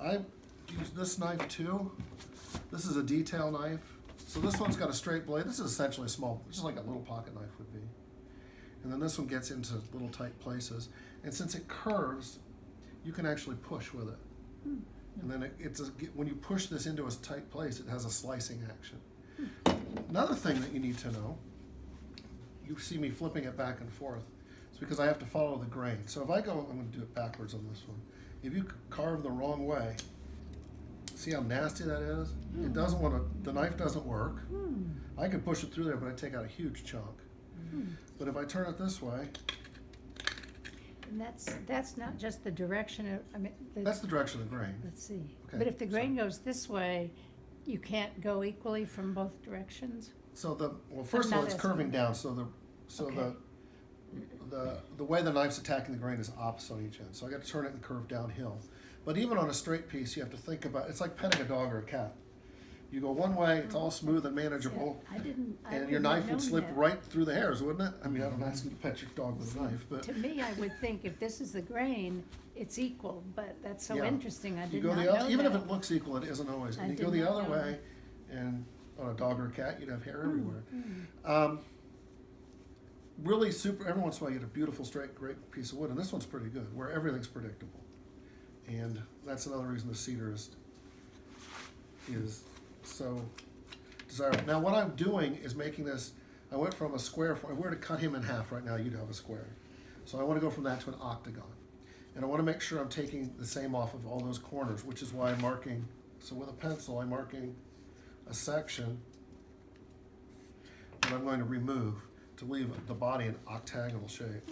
I use this knife too. This is a detail knife. So this one's got a straight blade. This is essentially a small, just like a little pocket knife would be. And then this one gets into little tight places. And since it curves, you can actually push with it. And then when you push this into a tight place, it has a slicing action. Another thing that you need to know, you see me flipping it back and forth, it's because I have to follow the grain. So if I go, I'm going to do it backwards on this one. If you carve the wrong way, see how nasty that is? It doesn't want to, the knife doesn't work. I can push it through there, but I take out a huge chunk. But if I turn it this way, And that's not just the direction of, I mean, that's the direction of the grain. let's see. Okay, But if the grain so- goes this way, you can't go equally from both directions? So first of all, not it's as- curving down, so Okay. the way the knife's attacking the grain is opposite on each end. So I got to turn it and curve downhill. But even on a straight piece, you have to think about, it's like petting a dog or a cat. You go one way, it's all smooth and manageable, I and would your not knife would known slip that. right through the hairs, wouldn't it? I mean, I don't ask you to pet your dog with a knife, but To me, I would think if this is the grain, it's equal, but that's so Yeah. interesting, I you did go not the know other, even if that. it looks equal, it isn't always. I And you did go the not other know way, and on a dog or a cat, you'd have hair Hmm, everywhere. Really super, every once in a while you get a beautiful, straight, great piece of wood, and this one's pretty good, where everything's predictable. And that's another reason the cedar is so desirable. Now, what I'm doing is making this, I went from a square, if we were to cut him in half right now, you'd have a square. So I want to go from that to an octagon. And I want to make sure I'm taking the same off of all those corners, which is why I'm marking, so with a pencil, I'm marking a section that I'm going to remove to leave the body in octagonal shape.